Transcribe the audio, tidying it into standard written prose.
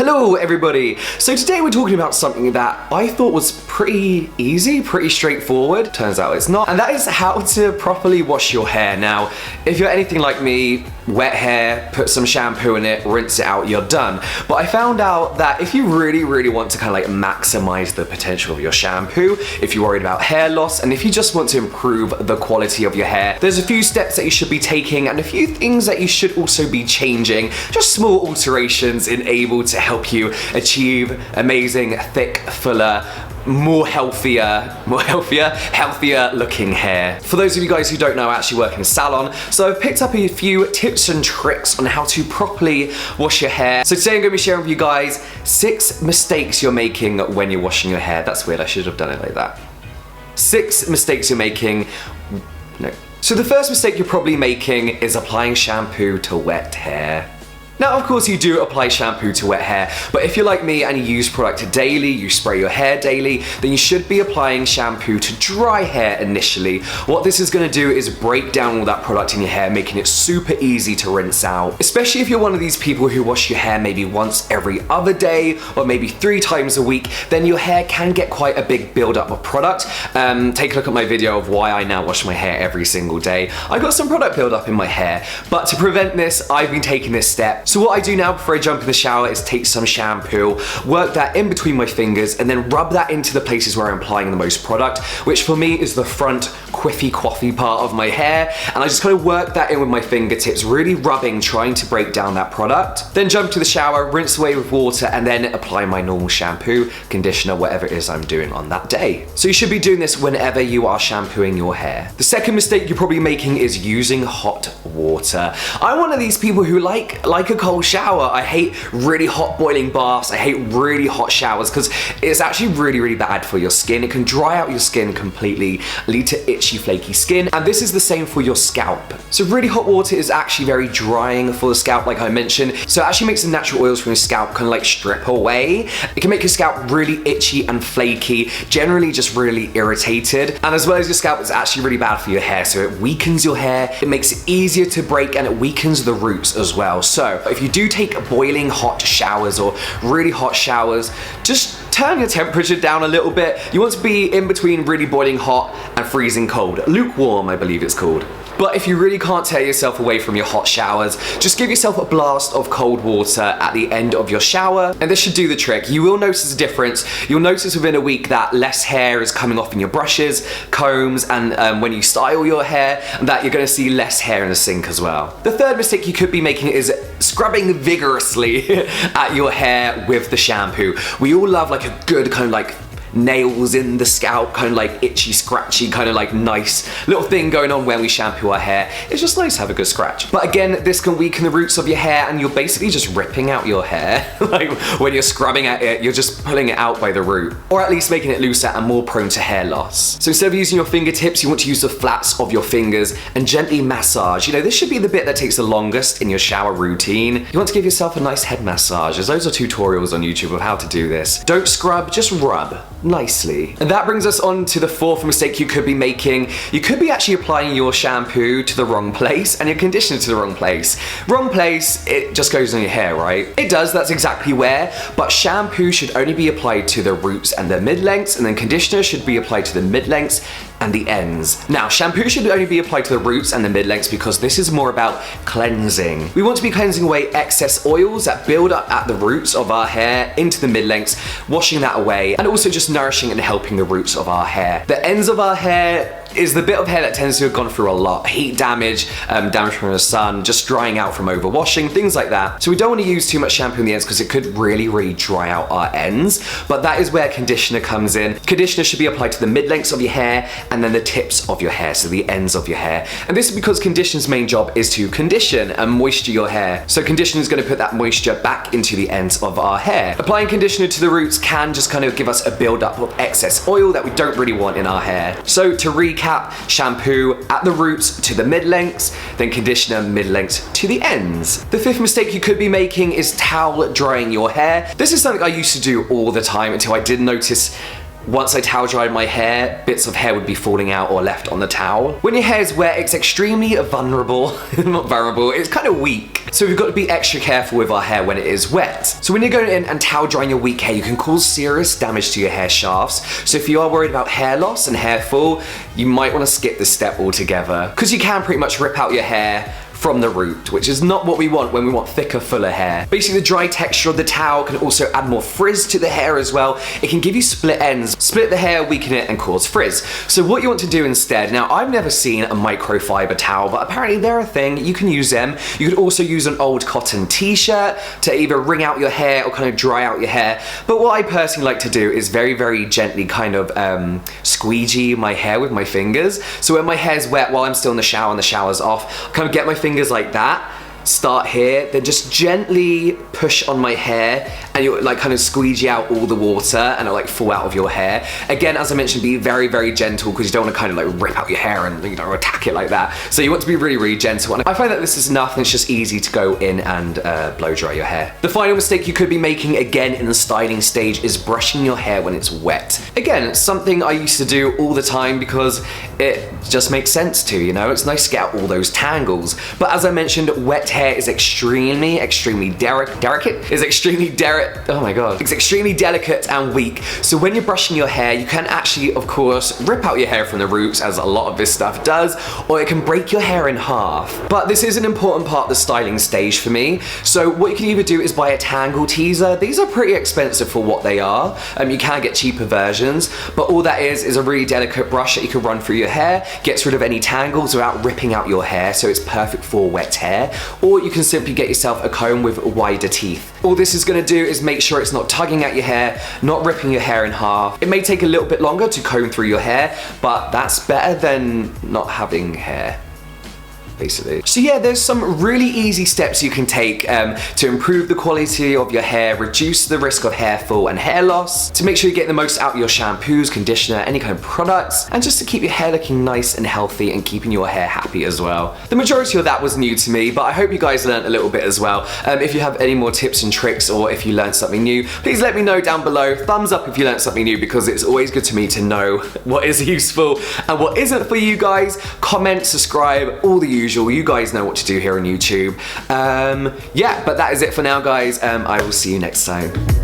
Hello everybody! So today we're talking about something that I thought was pretty easy, pretty straightforward. Turns out it's not. And that is how to properly wash your hair. Now, if you're anything like me, wet hair, put some shampoo in it, rinse it out, you're done. But I found out that if you really want to kind of like maximize the potential of your shampoo, if you're worried about hair loss, and if you just want to improve the quality of your hair, there's a few steps that you should be taking and a few things that you should also be changing. Just small alterations able to help you achieve amazing, thick, fuller, healthier looking hair. For those of you guys who don't know, I actually work in a salon, so I've picked up a few tips and tricks on how to properly wash your hair. So today I'm going to be sharing with you guys 6 mistakes you're making when you're washing your hair. That's weird, I should have done it like that. 6 mistakes you're making. No. So the first mistake you're probably making is applying shampoo to wet hair. Now, of course, you do apply shampoo to wet hair, but if you're like me and you use product daily, you spray your hair daily, then you should be applying shampoo to dry hair initially. What this is going to do is break down all that product in your hair, making it super easy to rinse out. Especially if you're one of these people who wash your hair maybe once every other day or maybe 3 times a week, then your hair can get quite a big buildup of product. Take a look at my video of why I now wash my hair every single day. I got some product buildup in my hair, but to prevent this, I've been taking this step. So what I do now before I jump in the shower is take some shampoo, work that in between my fingers, and then rub that into the places where I'm applying the most product, which for me is the front coiffy part of my hair. And I just kind of work that in with my fingertips, really rubbing, trying to break down that product. Then jump to the shower, rinse away with water, and then apply my normal shampoo, conditioner, whatever it is I'm doing on that day. So you should be doing this whenever you are shampooing your hair. The second mistake you're probably making is using hot water. I'm one of these people who like a cold shower. I hate really hot boiling baths. I hate really hot showers because it's actually really bad for your skin. It can dry out your skin completely, lead to itchy, flaky skin, and this is the same for your scalp. So really hot water is actually very drying for the scalp, like I mentioned. So it actually makes the natural oils from your scalp kind of like strip away. It can make your scalp really itchy and flaky, generally just really irritated. And as well as your scalp, it's actually really bad for your hair. So it weakens your hair, it makes it easier to break, and it weakens the roots as well. So if you do take boiling hot showers or really hot showers, just turn your temperature down a little bit. You want to be in between really boiling hot and freezing cold. Lukewarm, I believe it's called. But if you really can't tear yourself away from your hot showers, just give yourself a blast of cold water at the end of your shower, and this should do the trick. You will notice a difference. You'll notice within a week that less hair is coming off in your brushes, combs, and when you style your hair, that you're going to see less hair in the sink as well. The third mistake you could be making is scrubbing vigorously at your hair with the shampoo. We all love like a good kind of like nails in the scalp, kind of like itchy, scratchy, kind of like nice little thing going on when we shampoo our hair. It's just nice to have a good scratch. But again, this can weaken the roots of your hair and you're basically just ripping out your hair. Like when you're scrubbing at it, you're just pulling it out by the root, or at least making it looser and more prone to hair loss. So instead of using your fingertips, you want to use the flats of your fingers and gently massage. You know, this should be the bit that takes the longest in your shower routine. You want to give yourself a nice head massage. There's loads of tutorials on YouTube of how to do this. Don't scrub, just rub nicely. And that brings us on to the fourth mistake you could be making. You could be actually applying your shampoo to the wrong place and your conditioner to the wrong place. Wrong place, it just goes on your hair, right? It does, that's exactly where, but shampoo should only be applied to the roots and the mid-lengths, and then conditioner should be applied to the mid-lengths and the ends. Now, shampoo should only be applied to the roots and the mid-lengths because this is more about cleansing. We want to be cleansing away excess oils that build up at the roots of our hair into the mid-lengths, washing that away, and also just nourishing and helping the roots of our hair. The ends of our hair is the bit of hair that tends to have gone through a lot. Heat damage, damage from the sun, just drying out from overwashing, things like that. So we don't want to use too much shampoo in the ends because it could really dry out our ends. But that is where conditioner comes in. Conditioner should be applied to the mid-lengths of your hair and then the tips of your hair, so the ends of your hair. And this is because conditioner's main job is to condition and moisture your hair. So conditioner is going to put that moisture back into the ends of our hair. Applying conditioner to the roots can just kind of give us a build-up of excess oil that we don't really want in our hair. So to recap, shampoo at the roots to the mid-lengths, then conditioner mid-lengths to the ends. The fifth mistake you could be making is towel drying your hair. This is something I used to do all the time until I did notice once I towel dried my hair, bits of hair would be falling out or left on the towel. When your hair is wet, it's extremely vulnerable. Not vulnerable, it's kind of weak. So we've got to be extra careful with our hair when it is wet. So when you're going in and towel drying your weak hair, you can cause serious damage to your hair shafts. So if you are worried about hair loss and hair fall, you might want to skip this step altogether, because you can pretty much rip out your hair from the root, which is not what we want when we want thicker, fuller hair. Basically, the dry texture of the towel can also add more frizz to the hair as well. It can give you split ends, split the hair, weaken it, and cause frizz. So what you want to do instead, now I've never seen a microfiber towel, but apparently they're a thing, you can use them. You could also use an old cotton t-shirt to either wring out your hair or kind of dry out your hair. But what I personally like to do is very, very gently kind of squeegee my hair with my fingers. So when my hair's wet while I'm still in the shower and the shower's off, I kind of get my fingers like that, start here, then just gently push on my hair, and you like kind of squeegee out all the water and it'll like fall out of your hair. Again, as I mentioned, be very, very gentle, because you don't want to kind of like rip out your hair and, you know, attack it like that. So you want to be really, really gentle. And I find that this is enough, and it's just easy to go in and blow dry your hair. The final mistake you could be making again in the styling stage is brushing your hair when it's wet. Again, it's something I used to do all the time because it just makes sense to, you know, it's nice to get out all those tangles. But as I mentioned, wet hair is extremely delicate and weak. So when you're brushing your hair, you can actually, of course, rip out your hair from the roots, as a lot of this stuff does, or it can break your hair in half. But this is an important part of the styling stage for me. So what you can either do is buy a tangle teaser. These are pretty expensive for what they are. You can get cheaper versions, but all that is a really delicate brush that you can run through your hair, gets rid of any tangles without ripping out your hair, so it's perfect for wet hair. Or you can simply get yourself a comb with wider teeth. All this is going to do is make sure it's not tugging at your hair, not ripping your hair in half. It may take a little bit longer to comb through your hair, but that's better than not having hair, basically. So yeah, there's some really easy steps you can take to improve the quality of your hair, reduce the risk of hair fall and hair loss, to make sure you get the most out of your shampoos, conditioner, any kind of products, and just to keep your hair looking nice and healthy and keeping your hair happy as well. The majority of that was new to me, but I hope you guys learned a little bit as well. If you have any more tips and tricks, or if you learned something new, please let me know down below. Thumbs up if you learned something new, because it's always good to me to know what is useful and what isn't for you guys. Comment, subscribe, all the usual. You guys know what to do here on YouTube. Yeah, but that is it for now, guys. I will see you next time.